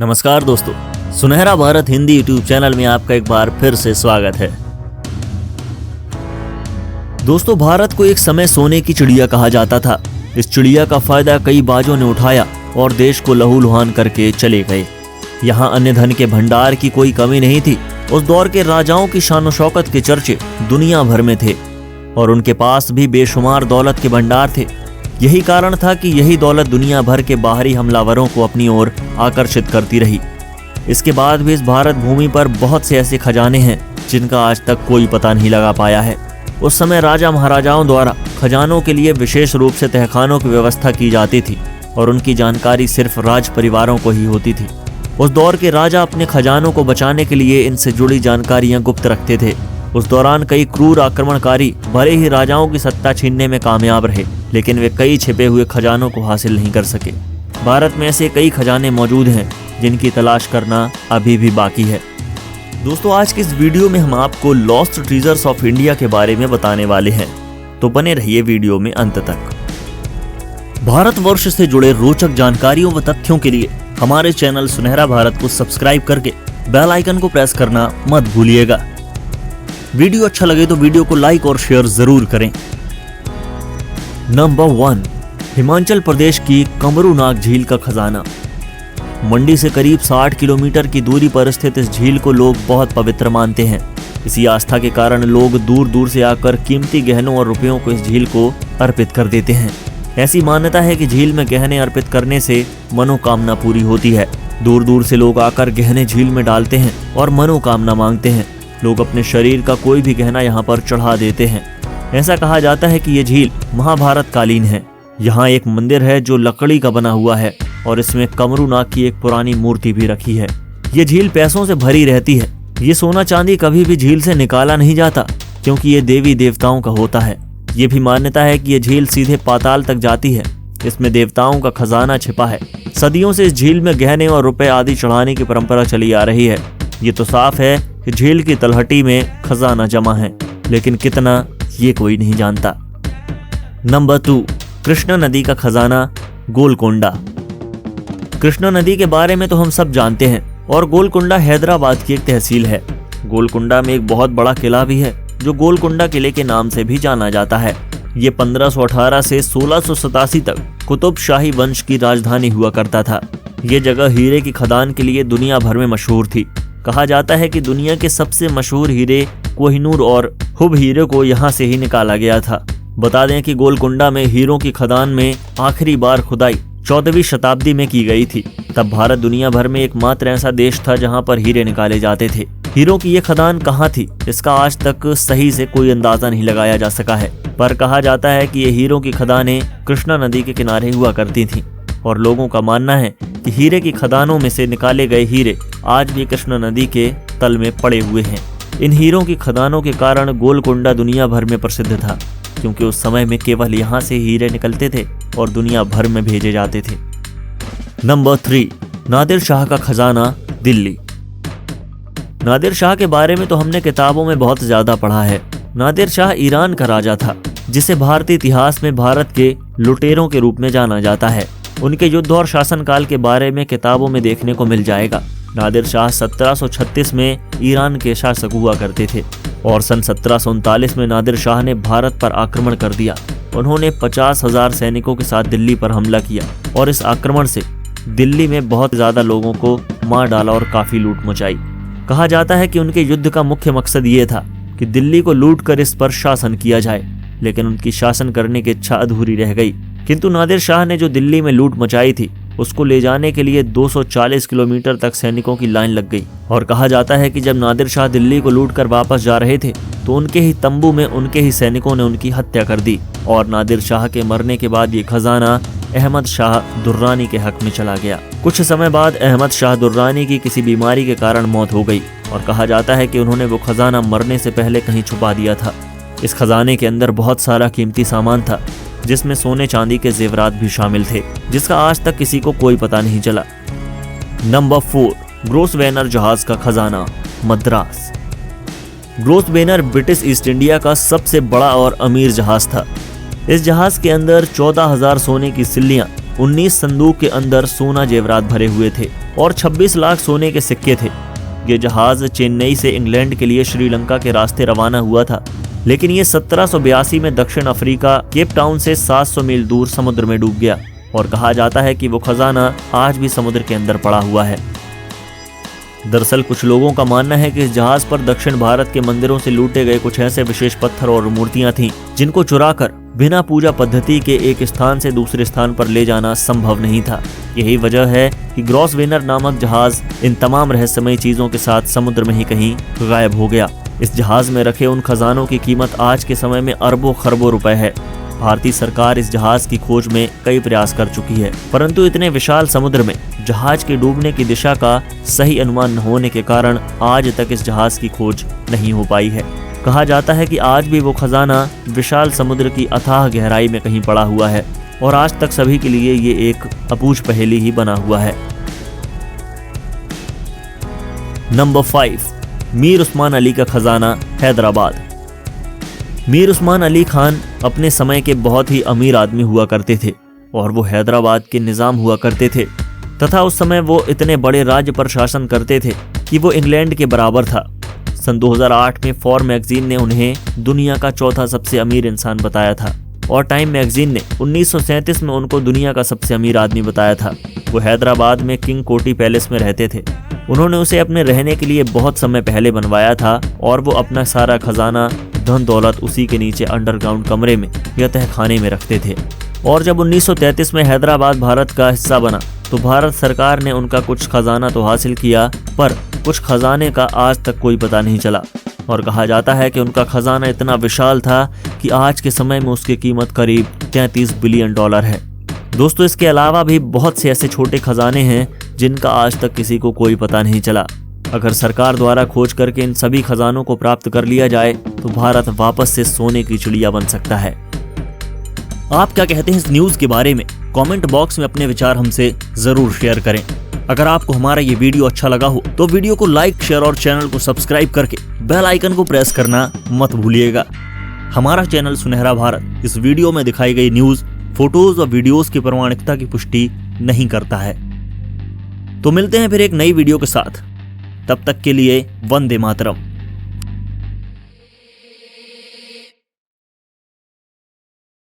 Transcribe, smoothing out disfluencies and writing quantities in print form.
नमस्कार दोस्तों, सुनहरा भारत हिंदी यूट्यूब चैनल में आपका एक बार फिर से स्वागत है। दोस्तों, भारत को एक समय सोने की चिड़िया कहा जाता था। इस चिड़िया का फायदा कई बाजों ने उठाया और देश को लहूलुहान करके चले गए। यहाँ अन्य धन के भंडार की कोई कमी नहीं थी। उस दौर के राजाओं की शान शौकत के चर्चे दुनिया भर में थे और उनके पास भी बेशुमार दौलत के भंडार थे। यही कारण था कि यही दौलत दुनिया भर के बाहरी हमलावरों को अपनी ओर आकर्षित करती रही। इसके बाद भी इस भारत भूमि पर बहुत से ऐसे खजाने हैं जिनका आज तक कोई पता नहीं लगा पाया है। उस समय राजा महाराजाओं द्वारा खजानों के लिए विशेष रूप से तहखानों की व्यवस्था की जाती थी और उनकी जानकारी सिर्फ राज परिवारों को ही होती थी। उस दौर के राजा अपने खजानों को बचाने के लिए इनसे जुड़ी जानकारियां गुप्त रखते थे। उस दौरान कई क्रूर आक्रमणकारी भले ही राजाओं की सत्ता छीनने में कामयाब रहे, लेकिन वे कई छिपे हुए खजानों को हासिल नहीं कर सके। भारत में ऐसे कई खजाने मौजूद हैं जिनकी तलाश करना अभी भी बाकी है। दोस्तों, आज की इस वीडियो में हम आपको लॉस्ट ट्रेजर्स ऑफ इंडिया के बारे में बताने वाले हैं, तो बने रहिए वीडियो में अंत तक। भारतवर्ष से जुड़े रोचक जानकारियों व तथ्यों के लिए हमारे चैनल सुनहरा भारत को सब्सक्राइब करके बेल आइकन को प्रेस करना मत भूलिएगा। वीडियो अच्छा लगे तो वीडियो को लाइक और शेयर जरूर करें। नंबर 1, हिमाचल प्रदेश की कमरूनाग झील का खजाना। मंडी से करीब 60 किलोमीटर की दूरी पर स्थित इस झील को लोग बहुत पवित्र मानते हैं। इसी आस्था के कारण लोग दूर दूर से आकर कीमती गहनों और रुपयों को इस झील को अर्पित कर देते हैं। ऐसी मान्यता है कि झील में गहने अर्पित करने से मनोकामना पूरी होती है। दूर दूर से लोग आकर गहने झील में डालते हैं और मनोकामना मांगते हैं। लोग अपने शरीर का कोई भी गहना यहाँ पर चढ़ा देते हैं। ऐसा कहा जाता है कि ये झील महाभारत कालीन है। यहाँ एक मंदिर है जो लकड़ी का बना हुआ है और इसमें कमरूनाग की एक पुरानी मूर्ति भी रखी है। ये झील पैसों से भरी रहती है। ये सोना चांदी कभी भी झील से निकाला नहीं जाता क्योंकि ये देवी देवताओं का होता है। ये भी मान्यता है कि ये झील सीधे पाताल तक जाती है। इसमें देवताओं का खजाना छिपा है। सदियों से इस झील में गहने और रुपए आदि चढ़ाने की परंपरा चली आ रही है। ये तो साफ है कि झील की तलहटी में खजाना जमा है, लेकिन कितना ये कोई नहीं जानता। नंबर 2, कृष्णा नदी का खजाना गोलकोंडा। कृष्णा नदी के बारे में तो हम सब जानते हैं और गोलकोंडा हैदराबाद की एक तहसील है। गोलकोंडा में एक बहुत बड़ा किला भी है जो गोलकोंडा किले के नाम से भी जाना जाता है। ये 1518 से 1687 तक कुतुब शाही वंश की राजधानी हुआ करता था। ये जगह हीरे की खदान के लिए दुनिया भर में मशहूर थी। कहा जाता है कि दुनिया के सबसे मशहूर हीरे कोहिनूर और हुब हीरे को यहाँ से ही निकाला गया था। बता दें कि गोलकोंडा में हीरों की खदान में आखिरी बार खुदाई 14वीं शताब्दी में की गई थी। तब भारत दुनिया भर में एकमात्र ऐसा देश था जहाँ पर हीरे निकाले जाते थे। हीरों की ये खदान कहाँ थी, इसका आज तक सही से कोई अंदाजा नहीं लगाया जा सका है, पर कहा जाता है कि ये हीरों की खदानें कृष्णा नदी के किनारे हुआ करती थीं और लोगों का मानना है कि हीरे की खदानों में से निकाले गए हीरे आज भी कृष्णा नदी के तल में पड़े हुए हैं। इन हीरों की खदानों के कारण गोलकोंडा दुनिया भर में प्रसिद्ध था, क्योंकि उस समय में केवल यहाँ से हीरे निकलते थे और दुनिया भर में भेजे जाते थे। नंबर 3, नादिर शाह का खजाना दिल्ली। नादिर शाह के बारे में तो हमने किताबों में बहुत ज्यादा पढ़ा है। नादिर शाह ईरान का राजा था, जिसे भारतीय इतिहास में भारत के लुटेरों के रूप में जाना जाता है। उनके युद्ध और शासनकाल के बारे में किताबों में देखने को मिल जाएगा। नादिर शाह 1736 में ईरान के शासक हुआ करते थे और सन 1739 में नादिर शाह ने भारत पर आक्रमण कर दिया। उन्होंने 50,000 सैनिकों के साथ दिल्ली पर हमला किया और इस आक्रमण से दिल्ली में बहुत ज्यादा लोगों को मार डाला और काफी लूट मचाई। कहा जाता है कि उनके युद्ध का मुख्य मकसद ये था कि दिल्ली को लूट कर इस पर शासन किया जाए, लेकिन उनकी शासन करने की इच्छा अधूरी रह गई। किंतु नादिर शाह ने जो दिल्ली में लूट मचाई थी उसको ले जाने के लिए 240 किलोमीटर तक सैनिकों की लाइन लग गई और कहा जाता है कि जब नादिर शाह दिल्ली को लूट कर वापस जा रहे थे तो उनके ही तंबू में उनके ही सैनिकों ने उनकी हत्या कर दी और नादिर शाह के मरने के बाद ये खजाना अहमद शाह दुर्रानी के हक में चला गया। कुछ समय बाद अहमद शाह दुर्रानी की किसी बीमारी के कारण मौत हो गई और कहा जाता है कि उन्होंने वो खजाना मरने से पहले कहीं छुपा दिया था। इस खजाने के अंदर बहुत सारा कीमती सामान था, जिसमें सोने चांदी के जेवरात भी शामिल थे, जिसका आज तक किसी को कोई पता नहीं चला। नंबर 4, ग्रोसवेनर जहाज का खजाना मद्रास। ग्रोसवेनर ब्रिटिश ईस्ट इंडिया का सबसे बड़ा और अमीर जहाज था। इस जहाज के अंदर 14,000 सोने की सिल्लियां 19 संदूक के अंदर सोना जेवरात भरे हुए थे और 26 लाख सोने के सिक्के थे। ये जहाज चेन्नई से इंग्लैंड के लिए श्रीलंका के रास्ते रवाना हुआ था, लेकिन ये 1782 में दक्षिण अफ्रीका केप टाउन से 700 मील दूर समुद्र में डूब गया और कहा जाता है कि वो खजाना आज भी समुद्र के अंदर पड़ा हुआ है। दरअसल कुछ लोगों का मानना है कि इस जहाज पर दक्षिण भारत के मंदिरों से लूटे गए कुछ ऐसे विशेष पत्थर और मूर्तियां थीं जिनको चुराकर बिना पूजा पद्धति के एक स्थान से दूसरे स्थान पर ले जाना संभव नहीं था। यही वजह है कि ग्रॉसवेनर नामक जहाज इन तमाम रहस्यमयी चीजों के साथ समुद्र में ही कहीं गायब हो गया। इस जहाज में रखे उन खजानों की कीमत आज के समय में अरबों खरबों रुपए है। भारतीय सरकार इस जहाज की खोज में कई प्रयास कर चुकी है, परंतु इतने विशाल समुद्र में जहाज के डूबने की दिशा का सही अनुमान न होने के कारण आज तक इस जहाज की खोज नहीं हो पाई है। कहा जाता है कि आज भी वो खजाना विशाल समुद्र की अथाह गहराई में कहीं पड़ा हुआ है और आज तक सभी के लिए ये एक अबूझ पहेली ही बना हुआ है। नंबर 5, मीर उस्मान अली का खजाना, हैदराबाद। मीर उस्मान अली खान अपने समय के बहुत ही अमीर आदमी हुआ करते थे और वो हैदराबाद के निजाम हुआ करते थे तथा उस समय वो इतने बड़े राज्य पर शासन करते थे कि वो इंग्लैंड के बराबर था। सन 2008 में फॉर मैगजीन ने उन्हें दुनिया का चौथा सबसे अमीर इंसान बताया था और टाइम मैगजीन ने 1937 में उनको दुनिया का सबसे अमीर आदमी बताया था। वो हैदराबाद में किंग कोटी पैलेस में रहते थे। उन्होंने उसे अपने रहने के लिए बहुत समय पहले बनवाया था और वो अपना सारा खजाना, धन दौलत उसी के नीचे अंडरग्राउंड कमरे में या तहखाने में रखते थे। और जब 1933 में हैदराबाद भारत का हिस्सा बना तो भारत सरकार ने उनका कुछ खजाना तो हासिल किया, पर कुछ खजाने का आज तक कोई पता नहीं चला और कहा जाता है कि उनका खजाना इतना विशाल था कि आज के समय में उसकी कीमत करीब 33 बिलियन डॉलर है। दोस्तों, इसके अलावा भी बहुत से ऐसे छोटे खजाने हैं जिनका आज तक किसी को कोई पता नहीं चला। अगर सरकार द्वारा खोज करके इन सभी खजानों को प्राप्त कर लिया जाए तो भारत वापस से सोने की चिड़िया बन सकता है। आप क्या कहते हैं इस न्यूज़ के बारे में? कमेंट बॉक्स में अपने विचार हमसे जरूर शेयर करें। अगर आपको हमारा ये वीडियो अच्छा लगा हो तो वीडियो को लाइक, शेयर और चैनल को सब्सक्राइब करके बेल आइकन को प्रेस करना मत भूलिएगा। हमारा चैनल सुनहरा भारत इस वीडियो में दिखाई गई न्यूज़, फोटोज और वीडियोस की प्रामाणिकता की पुष्टि नहीं करता है। तो मिलते हैं फिर एक नई वीडियो के साथ। तब तक के लिए वंदे मातरम।